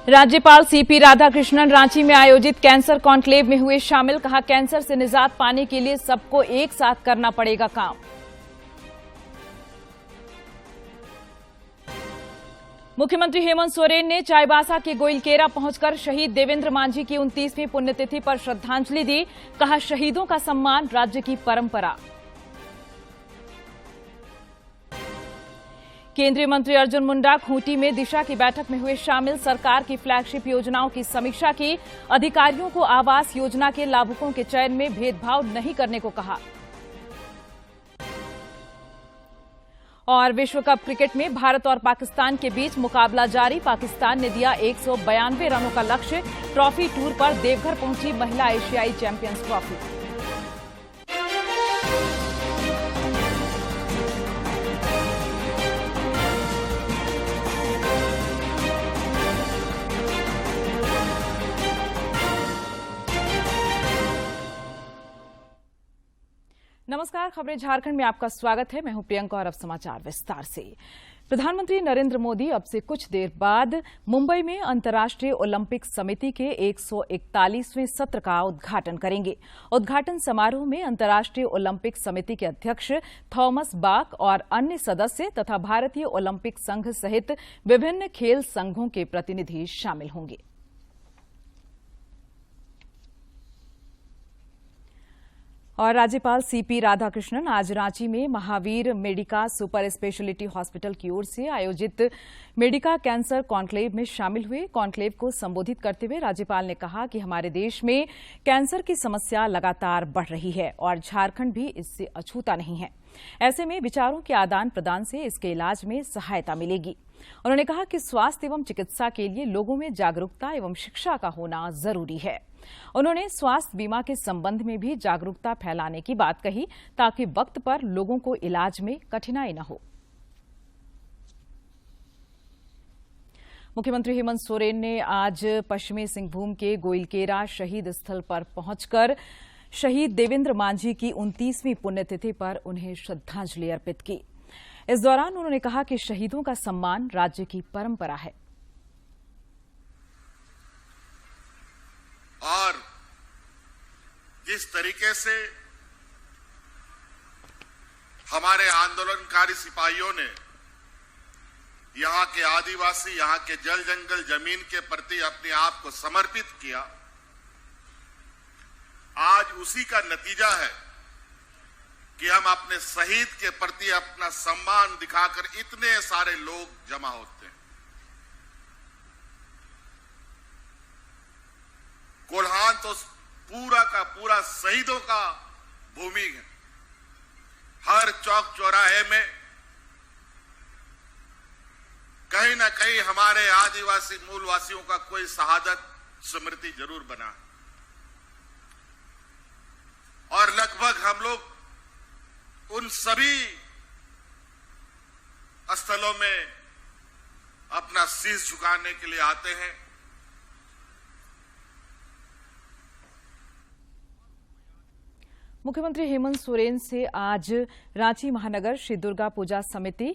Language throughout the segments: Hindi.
राज्यपाल सीपी राधाकृष्णन रांची में आयोजित कैंसर कॉन्क्लेव में हुए शामिल। कहा, कैंसर से निजात पाने के लिए सबको एक साथ करना पड़ेगा काम। मुख्यमंत्री हेमंत सोरेन ने चाईबासा के गोइलकेरा पहुंचकर शहीद देवेंद्र मांझी की 29वीं पुण्यतिथि पर श्रद्धांजलि दी। कहा, शहीदों का सम्मान राज्य की परंपरा। केंद्रीय मंत्री अर्जुन मुंडा खूंटी में दिशा की बैठक में हुए शामिल। सरकार की फ्लैगशिप योजनाओं की समीक्षा की। अधिकारियों को आवास योजना के लाभुकों के चयन में भेदभाव नहीं करने को कहा। और विश्व कप क्रिकेट में भारत और पाकिस्तान के बीच मुकाबला जारी। पाकिस्तान ने दिया 192 रनों का लक्ष्य। ट्रॉफी टूर पर देवघर पहुंची महिला एशियाई चैंपियंस ट्रॉफी। नमस्कार, खबरें झारखंड में आपका स्वागत है। मैं हूं प्रियंका और अब समाचार विस्तार से। प्रधानमंत्री नरेंद्र मोदी अब से कुछ देर बाद मुंबई में अंतर्राष्ट्रीय ओलंपिक समिति के 141वें सत्र का उद्घाटन करेंगे। उद्घाटन समारोह में अंतर्राष्ट्रीय ओलंपिक समिति के अध्यक्ष थॉमस बाक और अन्य सदस्य तथा भारतीय ओलंपिक संघ सहित विभिन्न खेल संघों के प्रतिनिधि शामिल होंगे। और राज्यपाल सीपी राधाकृष्णन आज रांची में Mahavir Medica super speciality hospital की ओर से आयोजित मेडिका कैंसर कॉन्क्लेव में शामिल हुए। कॉन्क्लेव को संबोधित करते हुए राज्यपाल ने कहा कि हमारे देश में कैंसर की समस्या लगातार बढ़ रही है और झारखंड भी इससे अछूता नहीं है। ऐसे में विचारों के आदान प्रदान से इसके इलाज में सहायता मिलेगी। उन्होंने कहा कि स्वास्थ्य एवं चिकित्सा के लिए लोगों में जागरूकता एवं शिक्षा का होना जरूरी है। उन्होंने स्वास्थ्य बीमा के संबंध में भी जागरूकता फैलाने की बात कही ताकि वक्त पर लोगों को इलाज में कठिनाई न हो। मुख्यमंत्री हेमंत सोरेन ने आज पश्चिमी सिंहभूम के गोइलकेरा शहीद स्थल पर पहुंचकर शहीद देवेंद्र मांझी की 29वीं पुण्यतिथि पर उन्हें श्रद्धांजलि अर्पित की। इस दौरान उन्होंने कहा कि शहीदों का सम्मान राज्य की परंपरा है। और जिस तरीके से हमारे आंदोलनकारी सिपाहियों ने यहाँ के आदिवासी, यहाँ के जल जंगल जमीन के प्रति अपने आप को समर्पित किया, आज उसी का नतीजा है कि हम अपने शहीद के प्रति अपना सम्मान दिखाकर इतने सारे लोग जमा होते हैं। कोल्हान तो पूरा का पूरा शहीदों का भूमि है। हर चौक चौराहे में कहीं न कहीं हमारे आदिवासी मूलवासियों का कोई शहादत स्मृति जरूर बना है और लगभग हम लोग उन सभी स्थलों में अपना शीश झुकाने के लिए आते हैं। मुख्यमंत्री हेमंत सोरेन से आज रांची महानगर श्री दुर्गा पूजा समिति,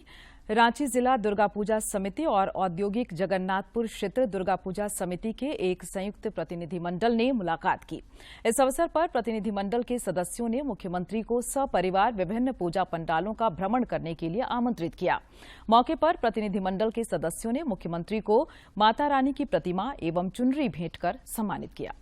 रांची जिला दुर्गा पूजा समिति और औद्योगिक जगन्नाथपुर क्षेत्र दुर्गा पूजा समिति के एक संयुक्त प्रतिनिधिमंडल ने मुलाकात की। इस अवसर पर प्रतिनिधिमंडल के सदस्यों ने मुख्यमंत्री को सपरिवार विभिन्न पूजा पंडालों का भ्रमण करने के लिए आमंत्रित किया। मौके पर प्रतिनिधिमंडल के सदस्यों ने मुख्यमंत्री को माता रानी की प्रतिमा एवं चुनरी भेंट कर सम्मानित किया।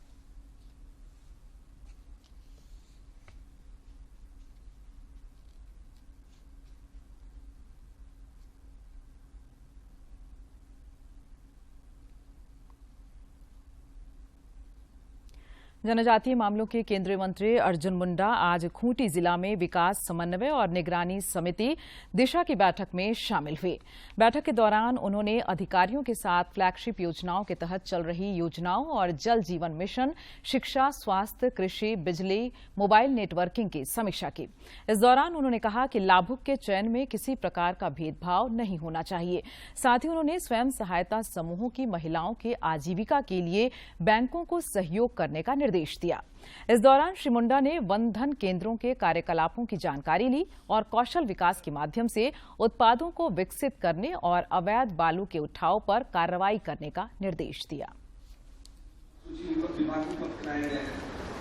जनजातीय मामलों के केंद्रीय मंत्री अर्जुन मुंडा आज खूंटी जिला में विकास समन्वय और निगरानी समिति दिशा की बैठक में शामिल हुए। बैठक के दौरान उन्होंने अधिकारियों के साथ फ्लैगशिप योजनाओं के तहत चल रही योजनाओं और जल जीवन मिशन, शिक्षा, स्वास्थ्य, कृषि, बिजली, मोबाइल नेटवर्किंग की समीक्षा की। इस दौरान उन्होंने कहा कि लाभुक के चयन में किसी प्रकार का भेदभाव नहीं होना चाहिए। साथ ही उन्होंने स्वयं सहायता समूहों की महिलाओं के आजीविका के लिए बैंकों को सहयोग करने का निर्देश निर्देश दिया। इस दौरान श्री मुंडा ने वन धन केंद्रों के कार्यकलापों की जानकारी ली और कौशल विकास के माध्यम से उत्पादों को विकसित करने और अवैध बालू के उठाव पर कार्रवाई करने का निर्देश दिया।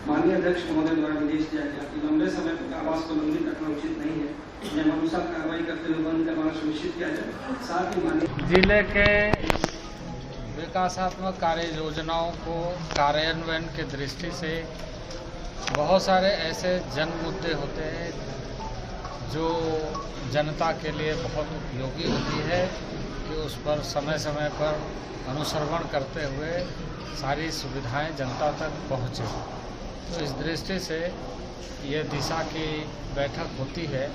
माननीय अध्यक्ष महोदय द्वारा निर्देश दिया गया कि लंबे समय तक आवास को लंबित रखना उचित नहीं है। नियमानुसार कार्रवाई करते हुए बंद करवाना सुनिश्चित किया जाए। साथ ही माननीय जिले के विकासात्मक कार्य योजनाओं को कार्यान्वयन के दृष्टि से बहुत सारे ऐसे जन मुद्दे होते हैं जो जनता के लिए बहुत उपयोगी होती है कि उस पर समय समय पर अनुश्रवण करते हुए सारी सुविधाएं जनता तक पहुँचे। तो इस दृष्टि से ये दिशा की बैठक होती है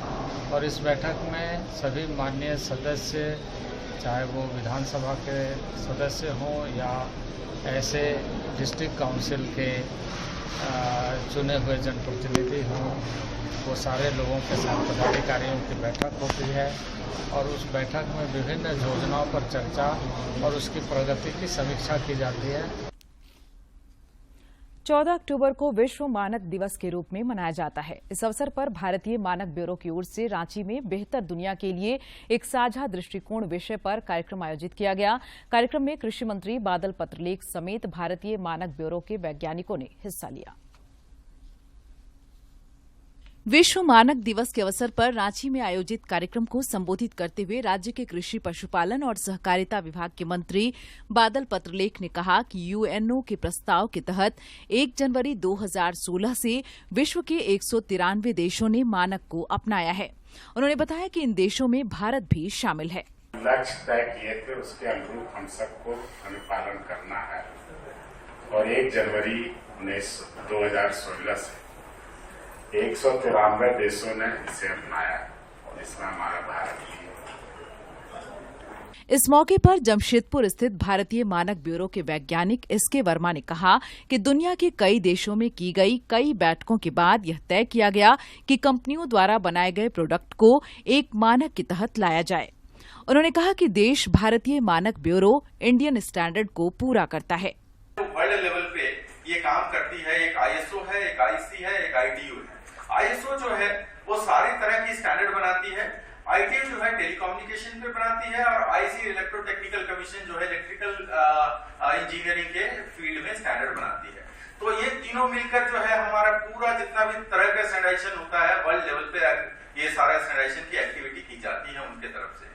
और इस बैठक में सभी माननीय सदस्य, चाहे वो विधानसभा के सदस्य हों या ऐसे डिस्ट्रिक्ट काउंसिल के चुने हुए जनप्रतिनिधि हों, वो सारे लोगों के साथ पदाधिकारियों की बैठक होती है और उस बैठक में विभिन्न योजनाओं पर चर्चा और उसकी प्रगति की समीक्षा की जाती है। 14 अक्टूबर को विश्व मानक दिवस के रूप में मनाया जाता है। इस अवसर पर भारतीय मानक ब्यूरो की ओर से रांची में बेहतर दुनिया के लिए एक साझा दृष्टिकोण विषय पर कार्यक्रम आयोजित किया गया। कार्यक्रम में कृषि मंत्री बादल पत्रलेख समेत भारतीय मानक ब्यूरो के वैज्ञानिकों ने हिस्सा लिया। विश्व मानक दिवस के अवसर पर रांची में आयोजित कार्यक्रम को संबोधित करते हुए राज्य के कृषि, पशुपालन और सहकारिता विभाग के मंत्री बादल पत्रलेख ने कहा कि यूएनओ के प्रस्ताव के तहत 1 जनवरी 2016 से विश्व के 193 देशों ने मानक को अपनाया है। उन्होंने बताया कि इन देशों में भारत भी शामिल है। लक्ष्य तय किए थे, उसके अनुरूप हम सबको अनुपालन करना है और 1 जनवरी 2016 से 193 देशों ने इसे अपनाया और इसमें हमारा भारत भी है। इस मौके पर जमशेदपुर स्थित भारतीय मानक ब्यूरो के वैज्ञानिक एसके वर्मा ने कहा कि दुनिया के कई देशों में की गई कई बैठकों के बाद यह तय किया गया कि कंपनियों द्वारा बनाए गए प्रोडक्ट को एक मानक के तहत लाया जाए। उन्होंने कहा कि देश भारतीय मानक ब्यूरो इंडियन स्टैंडर्ड को पूरा करता है। वर्ल्ड लेवल पे ये काम करती है। एक आईएसओ है, एक आईसी है, एक आईटीयू है। आईएसओ जो है वो सारी तरह की स्टैंडर्ड बनाती है, आईटीयू जो है टेलीकम्युनिकेशन पे बनाती है और आईसी इलेक्ट्रोटेक्निकल कमीशन जो है इलेक्ट्रिकल इंजीनियरिंग के फील्ड में स्टैंडर्ड बनाती है। तो ये तीनों मिलकर जो है हमारा पूरा जितना भी तरह का स्टैंडर्डाइजेशन होता है वर्ल्ड लेवल पे ये सारा स्टैंडर्डाइजेशन की एक्टिविटी की जाती है उनके तरफ से।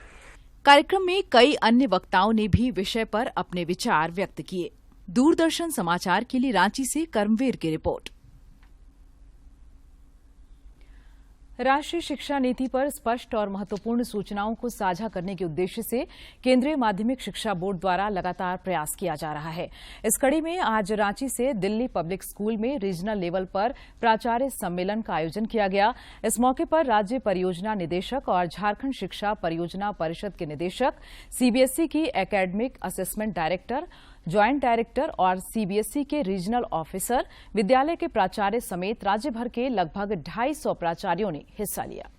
कार्यक्रम में कई अन्य वक्ताओं ने भी विषय पर अपने विचार व्यक्त किए। दूरदर्शन समाचार के लिए रांची से कर्मवीर की रिपोर्ट। राष्ट्रीय शिक्षा नीति पर स्पष्ट और महत्वपूर्ण सूचनाओं को साझा करने के उद्देश्य से केंद्रीय माध्यमिक शिक्षा बोर्ड द्वारा लगातार प्रयास किया जा रहा है। इस कड़ी में आज रांची से दिल्ली पब्लिक स्कूल में रीजनल लेवल पर प्राचार्य सम्मेलन का आयोजन किया गया। इस मौके पर राज्य परियोजना निदेशक और झारखंड शिक्षा परियोजना परिषद के निदेशक, सीबीएसई की academic assessment director, joint director और सीबीएसई के रीजनल ऑफिसर, विद्यालय के प्राचार्य समेत राज्य भर के लगभग 250 प्राचार्यों ने हिस्सा लिया।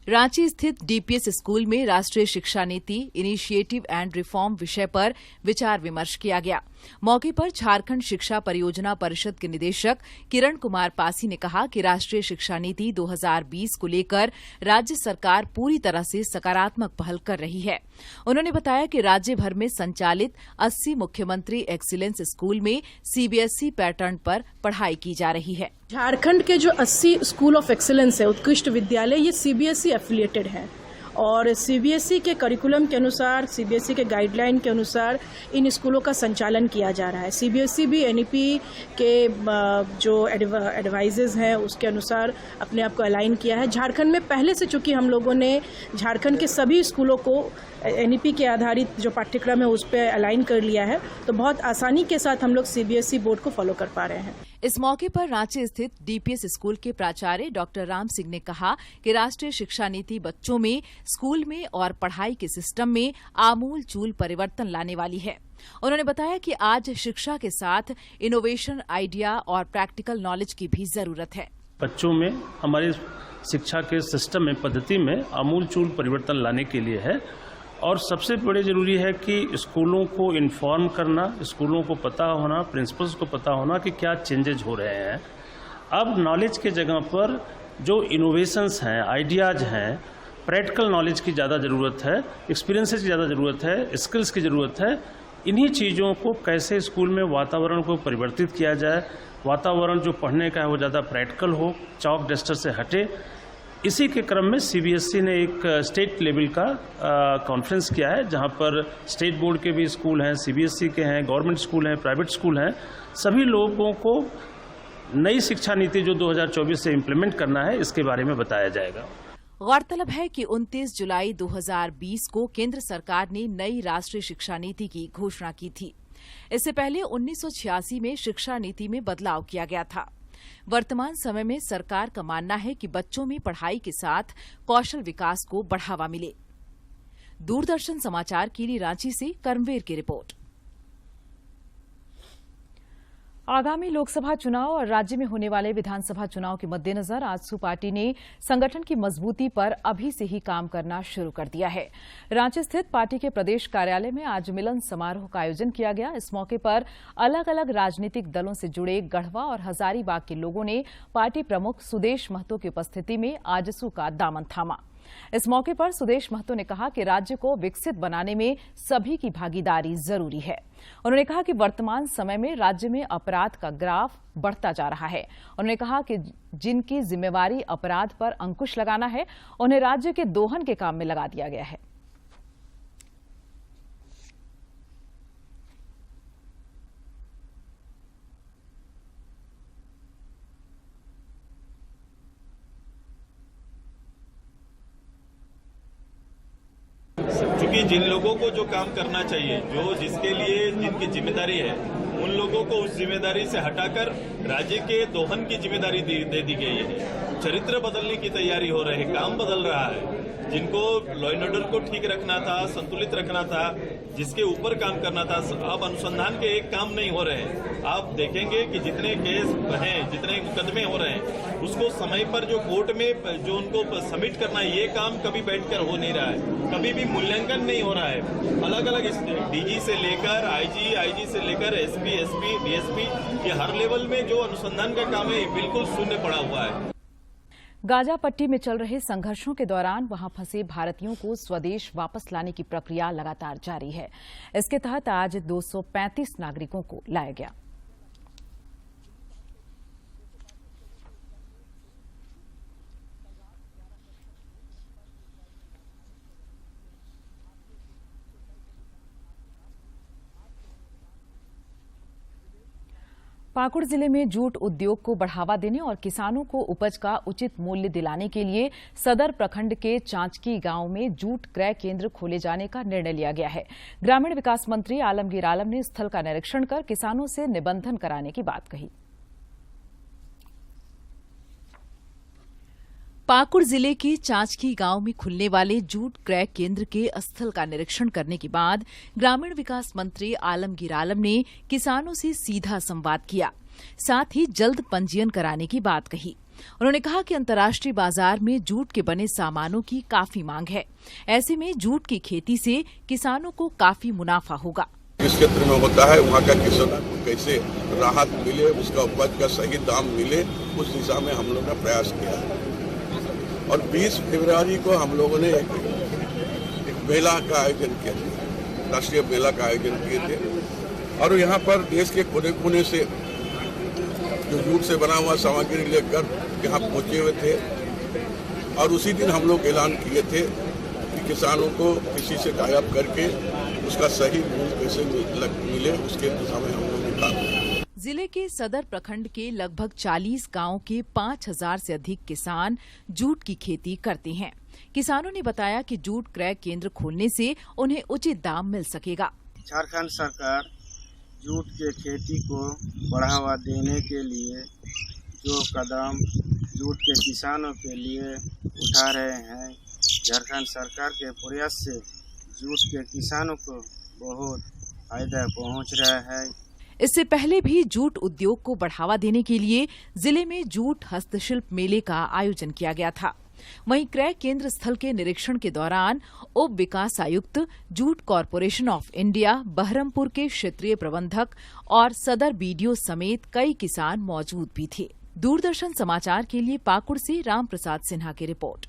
रांची स्थित डीपीएस स्कूल में राष्ट्रीय शिक्षा नीति इनिशिएटिव एंड रिफॉर्म विषय पर विचार विमर्श किया गया। मौके पर झारखंड शिक्षा परियोजना परिषद के निदेशक किरण कुमार पासी ने कहा कि राष्ट्रीय शिक्षा नीति 2020 को लेकर राज्य सरकार पूरी तरह से सकारात्मक पहल कर रही है। उन्होंने बताया कि राज्य भर में संचालित 80 मुख्यमंत्री एक्सीलेंस स्कूल में सीबीएसई पैटर्न पर पढ़ाई की जा रही है। झारखंड के जो 80 स्कूल ऑफ एक्सीलेंस है, उत्कृष्ट विद्यालय, ये सीबीएसई एफिलिएटेड हैं और सीबीएसई के करिकुलम के अनुसार, सीबीएसई के गाइडलाइन के अनुसार इन स्कूलों का संचालन किया जा रहा है। सीबीएसई भी एनईपी के जो एडवाइजेज हैं उसके अनुसार अपने आप को अलाइन किया है। झारखंड में पहले से चूंकि हम लोगों ने झारखंड के सभी स्कूलों को एनईपी के आधारित जो पाठ्यक्रम है उस पर अलाइन कर लिया है, तो बहुत आसानी के साथ हम लोग सीबीएसई बोर्ड को फॉलो कर पा रहे हैं। इस मौके पर रांची स्थित डीपीएस स्कूल के प्राचार्य डॉक्टर राम सिंह ने कहा कि राष्ट्रीय शिक्षा नीति बच्चों में, स्कूल में और पढ़ाई के सिस्टम में आमूल चूल परिवर्तन लाने वाली है। उन्होंने बताया कि आज शिक्षा के साथ इनोवेशन, आइडिया और प्रैक्टिकल नॉलेज की भी जरूरत है। बच्चों में हमारी शिक्षा के सिस्टम में, पद्धति में आमूल चूल परिवर्तन लाने के लिए है और सबसे बड़े ज़रूरी है कि स्कूलों को इन्फॉर्म करना, स्कूलों को पता होना, प्रिंसिपल्स को पता होना कि क्या चेंजेज हो रहे हैं। अब नॉलेज के जगह पर जो इनोवेशंस हैं, आइडियाज़ हैं, प्रैक्टिकल नॉलेज की ज़्यादा ज़रूरत है, एक्सपीरियंसेस की ज़्यादा ज़रूरत है, स्किल्स की ज़रूरत है। इन्हीं चीज़ों को कैसे स्कूल में वातावरण को परिवर्तित किया जाए, वातावरण जो पढ़ने का है वो ज़्यादा प्रैक्टिकल हो, चौक डस्टर से हटे। इसी के क्रम में सीबीएसई ने एक स्टेट लेवल का कॉन्फ्रेंस किया है, जहां पर स्टेट बोर्ड के भी स्कूल हैं, सीबीएसई के हैं, गवर्नमेंट स्कूल हैं, प्राइवेट स्कूल हैं। सभी लोगों को नई शिक्षा नीति जो 2024 से इम्प्लीमेंट करना है, इसके बारे में बताया जाएगा। गौरतलब है कि 29 जुलाई 2020 को केंद्र सरकार ने नई राष्ट्रीय शिक्षा नीति की घोषणा की थी। इससे पहले 1986 में शिक्षा नीति में बदलाव किया गया था। वर्तमान समय में सरकार का मानना है कि बच्चों में पढ़ाई के साथ कौशल विकास को बढ़ावा मिले। दूरदर्शन समाचार के लिए रांची से कर्मवीर की रिपोर्ट। आगामी लोकसभा चुनाव और राज्य में होने वाले विधानसभा चुनाव के मद्देनजर आजसू पार्टी ने संगठन की मजबूती पर अभी से ही काम करना शुरू कर दिया है। रांची स्थित पार्टी के प्रदेश कार्यालय में आज मिलन समारोह का आयोजन किया गया। इस मौके पर अलग अलग राजनीतिक दलों से जुड़े गढ़वा और हजारीबाग के लोगों ने पार्टी प्रमुख सुदेश महतो की उपस्थिति में आजसू का दामन थामा। इस मौके पर सुदेश महतो ने कहा कि राज्य को विकसित बनाने में सभी की भागीदारी जरूरी है। उन्होंने कहा कि वर्तमान समय में राज्य में अपराध का ग्राफ बढ़ता जा रहा है। उन्होंने कहा कि जिनकी जिम्मेवारी अपराध पर अंकुश लगाना है, उन्हें राज्य के दोहन के काम में लगा दिया गया है। क्योंकि जिन लोगों को जो काम करना चाहिए, जो जिसके लिए जिनकी जिम्मेदारी है, उन लोगों को उस जिम्मेदारी से हटाकर राज्य के दोहन की जिम्मेदारी दे दी गई है। चरित्र बदलने की तैयारी हो रही है, काम बदल रहा है। जिनको लॉ एंड ऑर्डर को ठीक रखना था, संतुलित रखना था, जिसके ऊपर काम करना था, अब अनुसंधान के एक काम नहीं हो रहे हैं। आप देखेंगे कि जितने केस हैं, जितने मुकदमे हो रहे हैं, उसको समय पर जो कोर्ट में जो उनको सबमिट करना है, ये काम कभी बैठकर हो नहीं रहा है, कभी भी मूल्यांकन नहीं हो रहा है। अलग अलग डीजी से लेकर आईजी से लेकर एसपी, डीएसपी, ये हर लेवल में जो अनुसंधान का काम है बिल्कुल शून्य पड़ा हुआ है। गाजा पट्टी में चल रहे संघर्षों के दौरान वहां फंसे भारतीयों को स्वदेश वापस लाने की प्रक्रिया लगातार जारी है। इसके तहत आज 235 नागरिकों को लाया गया। पाकुड़ जिले में जूट उद्योग को बढ़ावा देने और किसानों को उपज का उचित मूल्य दिलाने के लिए सदर प्रखंड के चांचकी गांव में जूट क्रय केंद्र खोले जाने का निर्णय लिया गया है। ग्रामीण विकास मंत्री आलमगीर आलम ने स्थल का निरीक्षण कर किसानों से निबंधन कराने की बात कही। पाकुड़ जिले के चांचकी गांव में खुलने वाले जूट क्रय केंद्र के स्थल का निरीक्षण करने के बाद ग्रामीण विकास मंत्री आलमगीर आलम ने किसानों से सीधा संवाद किया, साथ ही जल्द पंजीयन कराने की बात कही। उन्होंने कहा कि अंतर्राष्ट्रीय बाजार में जूट के बने सामानों की काफी मांग है। ऐसे में जूट की खेती से किसानों को काफी मुनाफा होगा। जिस क्षेत्र में होता है वहाँ का किसानों को कैसे राहत मिले, उसका उपज का सही दाम मिले, उस दिशा में हम लोगों ने प्रयास किया है। और 20 फरवरी को हम लोगों ने एक मेला का आयोजन किया था, राष्ट्रीय मेला का आयोजन किए थे। और यहाँ पर देश के कोने कोने से जो जूट से बना हुआ सामग्री लेकर यहाँ पहुँचे हुए थे। और उसी दिन हम लोग ऐलान किए थे कि किसानों को किसी से टाई अप करके उसका सही मूल्य कैसे मिले, उसके दिशा में हम लोग ने काम। जिले के सदर प्रखंड के लगभग 40 गांवों के 5000 से अधिक किसान जूट की खेती करते हैं। किसानों ने बताया कि जूट क्रय केंद्र खोलने से उन्हें उचित दाम मिल सकेगा। झारखंड सरकार जूट के खेती को बढ़ावा देने के लिए जो कदम जूट के किसानों के लिए उठा रहे हैं, झारखंड सरकार के प्रयास से जूट के किसानों को बहुत फायदा पहुंच रहा है। इससे पहले भी जूट उद्योग को बढ़ावा देने के लिए जिले में जूट हस्तशिल्प मेले का आयोजन किया गया था। वहीं क्रय केंद्र स्थल के निरीक्षण के दौरान उप विकास आयुक्त, Jute Corporation of India, Baharampur के क्षेत्रीय प्रबंधक और सदर बीडीओ समेत कई किसान मौजूद भी थे। दूरदर्शन समाचार के लिए पाकुड़ से रामप्रसाद सिन्हा की रिपोर्ट।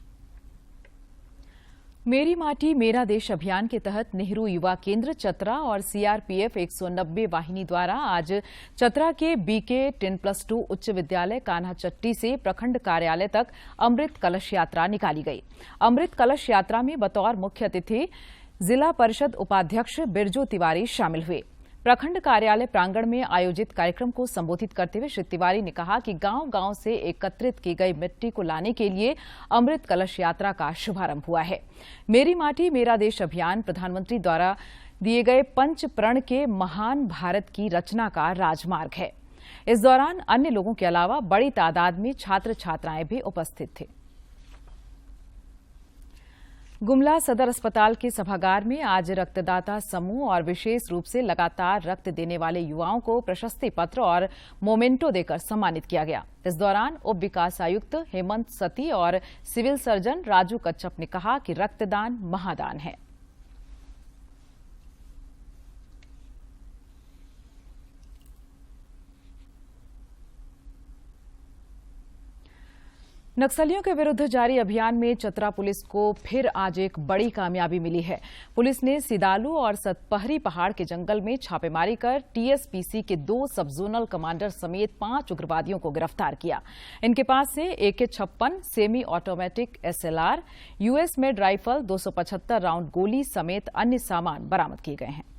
मेरी माटी मेरा देश अभियान के तहत नेहरू युवा केंद्र चतरा और सीआरपीएफ 190 वाहिनी द्वारा आज चतरा के बीके 10+2 उच्च विद्यालय कान्हाचट्टी से प्रखंड कार्यालय तक अमृत कलश यात्रा निकाली गई। अमृत कलश यात्रा में बतौर मुख्य अतिथि जिला परिषद उपाध्यक्ष बिरजू तिवारी शामिल हुए। प्रखंड कार्यालय प्रांगण में आयोजित कार्यक्रम को संबोधित करते हुए श्री तिवारी ने कहा कि गांव-गांव से एकत्रित की गई मिट्टी को लाने के लिए अमृत कलश यात्रा का शुभारंभ हुआ है। मेरी माटी मेरा देश अभियान प्रधानमंत्री द्वारा दिए गए पंच प्रण के महान भारत की रचना का राजमार्ग है। इस दौरान अन्य लोगों के अलावा बड़ी तादाद में छात्र छात्राएं भी उपस्थित थे। गुमला सदर अस्पताल के सभागार में आज रक्तदाता समूह और विशेष रूप से लगातार रक्त देने वाले युवाओं को प्रशस्ति पत्र और मोमेंटो देकर सम्मानित किया गया। इस दौरान उप विकास आयुक्त हेमंत सती और सिविल सर्जन राजू कच्छप ने कहा कि रक्तदान महादान है। नक्सलियों के विरुद्ध जारी अभियान में चतरा पुलिस को फिर आज एक बड़ी कामयाबी मिली है। पुलिस ने सिदालू और सतपहरी पहाड़ के जंगल में छापेमारी कर टीएसपीसी के 2 सब जोनल कमांडर समेत 5 उग्रवादियों को गिरफ्तार किया। इनके पास से AK-56 semi automatic SLR, US made rifle, 275 round गोली समेत अन्य सामान बरामद किए गए हैं।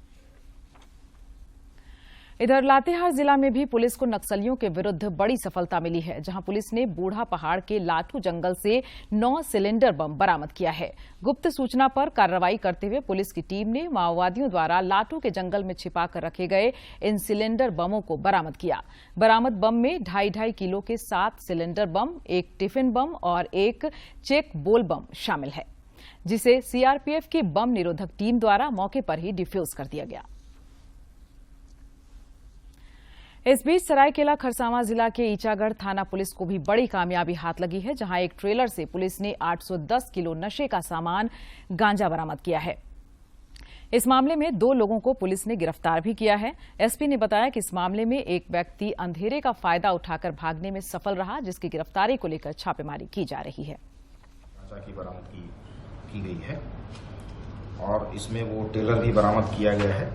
इधर लातेहार जिला में भी पुलिस को नक्सलियों के विरुद्ध बड़ी सफलता मिली है, जहां पुलिस ने बूढ़ा पहाड़ के लाठू जंगल से 9 सिलेंडर बम बरामद किया है। गुप्त सूचना पर कार्रवाई करते हुए पुलिस की टीम ने माओवादियों द्वारा लाठू के जंगल में छिपाकर रखे गए इन सिलेंडर बमों को बरामद किया। बरामद बम में 2.5 किलो के 7 सिलेंडर बम, 1 टिफिन बम और 1 चेक बोल बम शामिल है, जिसे सीआरपीएफ की बम निरोधक टीम द्वारा मौके पर ही डिफ्यूज कर दिया गया। इस बीच सरायकेला खरसावां जिला के ईचागढ़ थाना पुलिस को भी बड़ी कामयाबी हाथ लगी है, जहां एक ट्रेलर से पुलिस ने 810 किलो नशे का सामान गांजा बरामद किया है। इस मामले में 2 लोगों को पुलिस ने गिरफ्तार भी किया है। एसपी ने बताया कि इस मामले में एक व्यक्ति अंधेरे का फायदा उठाकर भागने में सफल रहा, जिसकी गिरफ्तारी को लेकर छापेमारी की जा रही है। गांजा की बरामदगी की गई है और इसमें वो ट्रेलर भी बरामद किया गया है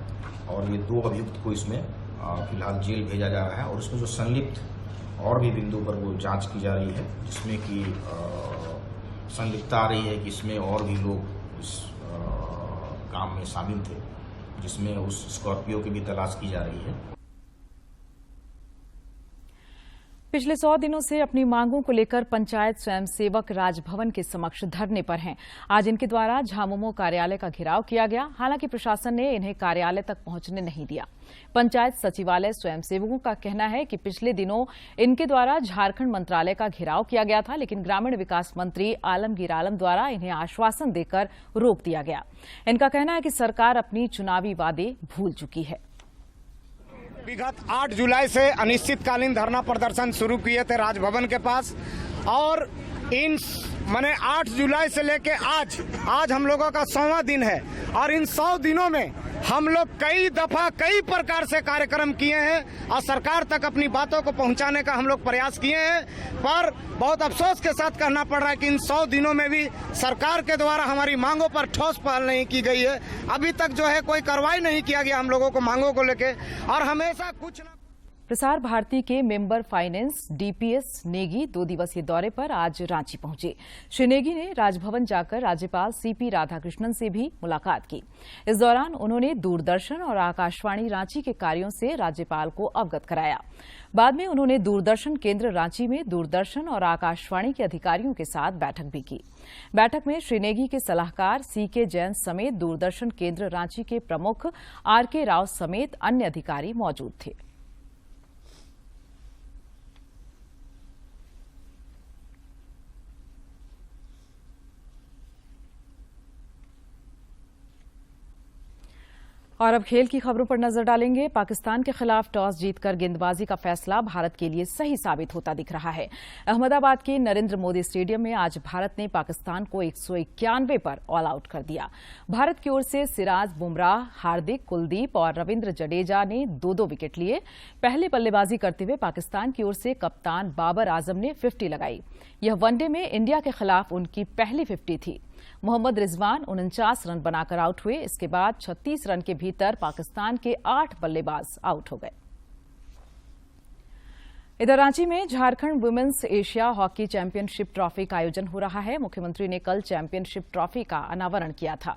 और ये 2 अभियुक्त को इसमें फिलहाल जेल भेजा जा रहा है और इसमें जो संलिप्त और भी बिंदु पर वो जांच की जा रही है, जिसमें कि संलिप्तता आ रही है कि इसमें और भी लोग इस काम में शामिल थे, जिसमें उस स्कॉर्पियो की भी तलाश की जा रही है। पिछले 100 दिनों से अपनी मांगों को लेकर पंचायत स्वयंसेवक राजभवन के समक्ष धरने पर हैं। आज इनके द्वारा झामुमो कार्यालय का घेराव किया गया। हालांकि प्रशासन ने इन्हें कार्यालय तक पहुंचने नहीं दिया। पंचायत सचिवालय स्वयंसेवकों का कहना है कि पिछले दिनों इनके द्वारा झारखंड मंत्रालय का घेराव किया गया था, लेकिन ग्रामीण विकास मंत्री आलमगीर आलम द्वारा इन्हें आश्वासन देकर रोक दिया गया। इनका कहना है कि सरकार अपनी चुनावी वादे भूल चुकी है। विगत 8 जुलाई से अनिश्चितकालीन धरना प्रदर्शन शुरू किए थे राजभवन के पास और इन 8 जुलाई से लेके आज हम लोगों का 100वां दिन है और इन 100 दिनों में हम लोग कई दफा कई प्रकार से कार्यक्रम किए हैं और सरकार तक अपनी बातों को पहुंचाने का हम लोग प्रयास किए हैं, पर बहुत अफसोस के साथ कहना पड़ रहा है कि इन 100 दिनों में भी सरकार के द्वारा हमारी मांगों पर ठोस पहल नहीं की गई है। अभी तक जो है कोई कार्रवाई नहीं किया गया हम लोगों को मांगों को लेके और हमेशा कुछ न। प्रसार भारती के मेंबर फाइनेंस डीपीएस नेगी 2 दिवसीय दौरे पर आज रांची पहुंचे। श्री नेगी ने राजभवन जाकर राज्यपाल सीपी राधाकृष्णन से भी मुलाकात की। इस दौरान उन्होंने दूरदर्शन और आकाशवाणी रांची के कार्यों से राज्यपाल को अवगत कराया। बाद में उन्होंने दूरदर्शन केंद्र रांची में दूरदर्शन और आकाशवाणी के अधिकारियों के साथ बैठक भी की। बैठक में श्री नेगी के सलाहकार सीके जैन समेत दूरदर्शन केंद्र रांची के प्रमुख आरके राव समेत अन्य अधिकारी मौजूद थे। और अब खेल की खबरों पर नजर डालेंगे। पाकिस्तान के खिलाफ टॉस जीतकर गेंदबाजी का फैसला भारत के लिए सही साबित होता दिख रहा है। अहमदाबाद के नरेंद्र मोदी स्टेडियम में आज भारत ने पाकिस्तान को 191 पर ऑल आउट कर दिया। भारत की ओर से सिराज, बुमराह, हार्दिक, कुलदीप और रविंद्र जडेजा ने 2-2 विकेट लिए। पहले बल्लेबाजी करते हुए पाकिस्तान की ओर से कप्तान बाबर आजम ने 50 लगाई। यह वनडे में इंडिया के खिलाफ उनकी पहली 50 थी। मोहम्मद रिजवान 49 रन बनाकर आउट हुए। इसके बाद 36 रन के भीतर पाकिस्तान के 8 बल्लेबाज आउट हो गए। इधर रांची में Jharkhand women's Asia hockey championship trophy का आयोजन हो रहा है। मुख्यमंत्री ने कल चैंपियनशिप ट्रॉफी का अनावरण किया था।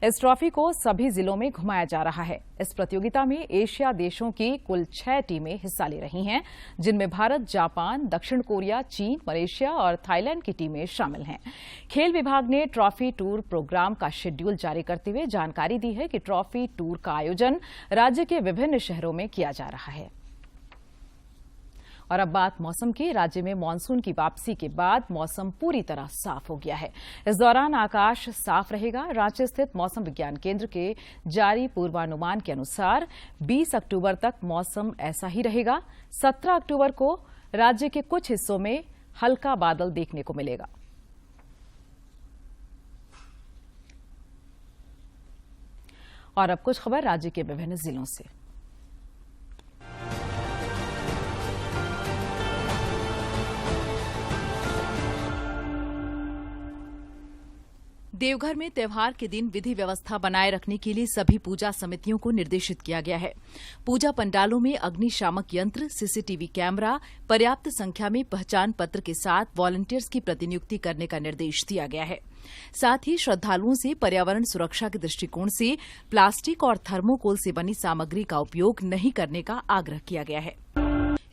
इस ट्रॉफी को सभी जिलों में घुमाया जा रहा है। इस प्रतियोगिता में एशिया देशों की कुल 6 टीमें हिस्सा ले रही हैं, जिनमें भारत, जापान, दक्षिण कोरिया, चीन, मलेशिया और थाईलैंड की टीमें शामिल हैं। खेल विभाग ने ट्रॉफी टूर प्रोग्राम का शेड्यूल जारी करते हुए जानकारी दी है कि ट्रॉफी टूर का आयोजन राज्य के विभिन्न शहरों में किया जा रहा है। और अब बात मौसम की। राज्य में मानसून की वापसी के बाद मौसम पूरी तरह साफ हो गया है। इस दौरान आकाश साफ रहेगा। रांची स्थित मौसम विज्ञान केंद्र के जारी पूर्वानुमान के अनुसार 20 अक्टूबर तक मौसम ऐसा ही रहेगा। 17 अक्टूबर को राज्य के कुछ हिस्सों में हल्का बादल देखने को मिलेगा। और अब कुछ खबर राज्य के विभिन्न जिलों से। देवघर में त्योहार के दिन विधि व्यवस्था बनाए रखने के लिए सभी पूजा समितियों को निर्देशित किया गया है। पूजा पंडालों में अग्निशामक यंत्र, सीसीटीवी कैमरा, पर्याप्त संख्या में पहचान पत्र के साथ वॉलंटियर्स की प्रतिनियुक्ति करने का निर्देश दिया गया है। साथ ही श्रद्धालुओं से पर्यावरण सुरक्षा के दृष्टिकोण से प्लास्टिक और थर्मोकोल से बनी सामग्री का उपयोग नहीं करने का आग्रह किया गया है।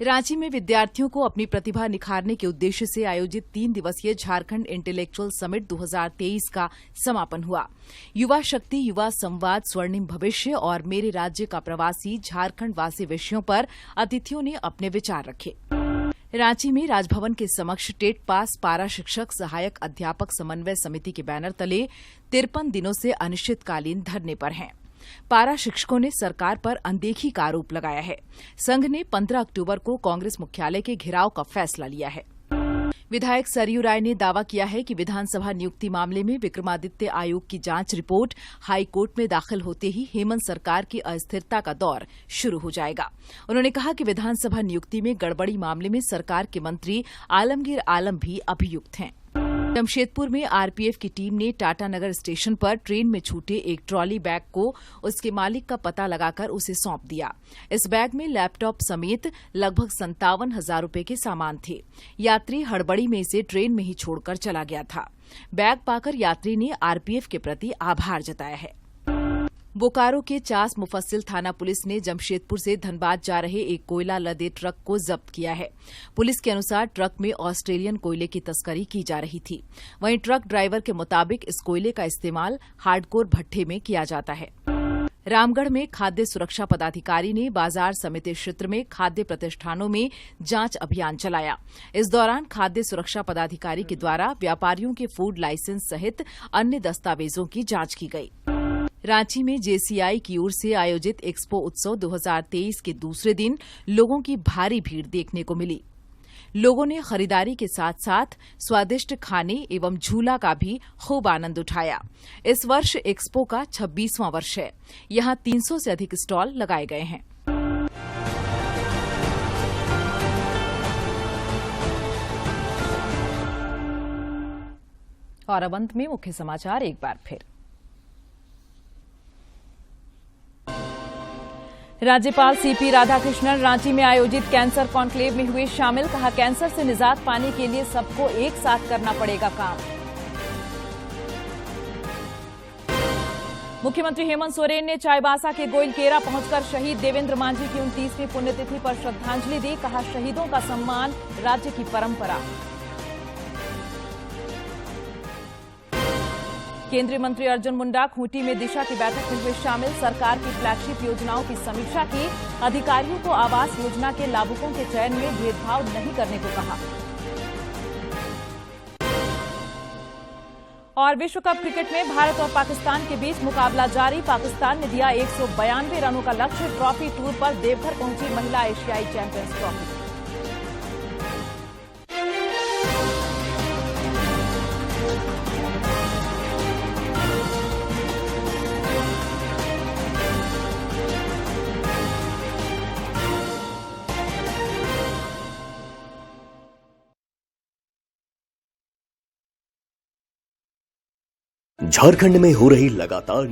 रांची में विद्यार्थियों को अपनी प्रतिभा निखारने के उद्देश्य से आयोजित 3 दिवसीय झारखंड इंटेलेक्चुअल समिट 2023 का समापन हुआ। युवा शक्ति, युवा संवाद, स्वर्णिम भविष्य और मेरे राज्य का प्रवासी झारखंड वासी विषयों पर अतिथियों ने अपने विचार रखे। रांची में राजभवन के समक्ष टेट पास पारा शिक्षक सहायक अध्यापक समन्वय समिति के बैनर तले 53 दिनों से अनिश्चितकालीन धरने पर हैं। पारा शिक्षकों ने सरकार पर अनदेखी का आरोप लगाया है। संघ ने 15 अक्टूबर को कांग्रेस मुख्यालय के घेराव का फैसला लिया है। विधायक सरयू राय ने दावा किया है कि विधानसभा नियुक्ति मामले में विक्रमादित्य आयोग की जांच रिपोर्ट हाईकोर्ट में दाखिल होते ही हेमंत सरकार की अस्थिरता का दौर शुरू हो जाएगा। उन्होंने कहा कि विधानसभा नियुक्ति में गड़बड़ी मामले में सरकार के मंत्री आलमगीर आलम भी अभियुक्त हैं। जमशेदपुर में आरपीएफ की टीम ने टाटानगर स्टेशन पर ट्रेन में छूटे एक ट्रॉली बैग को उसके मालिक का पता लगाकर उसे सौंप दिया। इस बैग में लैपटॉप समेत लगभग 57,000 रुपए के सामान थे। यात्री हड़बड़ी में इसे ट्रेन में ही छोड़कर चला गया था। बैग पाकर यात्री ने आरपीएफ के प्रति आभार जताया है। बोकारो के चास मुफस्सिल थाना पुलिस ने जमशेदपुर से धनबाद जा रहे एक कोयला लदे ट्रक को जब्त किया है। पुलिस के अनुसार ट्रक में ऑस्ट्रेलियन कोयले की तस्करी की जा रही थी। वहीं ट्रक ड्राइवर के मुताबिक इस कोयले का इस्तेमाल हार्डकोर भट्ठे में किया जाता है। रामगढ़ में खाद्य सुरक्षा पदाधिकारी ने बाजार समिति क्षेत्र में खाद्य प्रतिष्ठानों में जांच अभियान चलाया। इस दौरान खाद्य सुरक्षा पदाधिकारी के द्वारा व्यापारियों के फूड लाइसेंस सहित अन्य दस्तावेजों की जांच की गई। रांची में जेसीआई की ओर से आयोजित एक्सपो उत्सव 2023 के दूसरे दिन लोगों की भारी भीड़ देखने को मिली। लोगों ने खरीदारी के साथ साथ स्वादिष्ट खाने एवं झूला का भी खूब आनंद उठाया। इस वर्ष एक्सपो का 26वां वर्ष है। यहां 300 से अधिक स्टॉल लगाए गए हैं। और अब अंत में मुख्य समाचार एक बार फिर। राज्यपाल सीपी राधाकृष्णन रांची में आयोजित कैंसर कॉन्क्लेव में हुए शामिल। कहा, कैंसर से निजात पाने के लिए सबको एक साथ करना पड़ेगा काम। मुख्यमंत्री हेमंत सोरेन ने चाईबासा के गोइलकेरा पहुंचकर शहीद देवेंद्र मांझी की 29वीं पुण्यतिथि पर श्रद्धांजलि दी। कहा, शहीदों का सम्मान राज्य की परंपरा। केंद्रीय मंत्री अर्जुन मुंडा खूंटी में दिशा की बैठक में हुए शामिल। सरकार की फ्लैगशिप योजनाओं की समीक्षा की। अधिकारियों को आवास योजना के लाभुकों के चयन में भेदभाव नहीं करने को कहा। और विश्व कप क्रिकेट में भारत और पाकिस्तान के बीच मुकाबला जारी। पाकिस्तान ने दिया 192 रनों का लक्ष्य। ट्रॉफी टूर पर देवघर पहुंची महिला एशियाई चैंपियंस ट्रॉफी। झारखंड में हो रही लगातार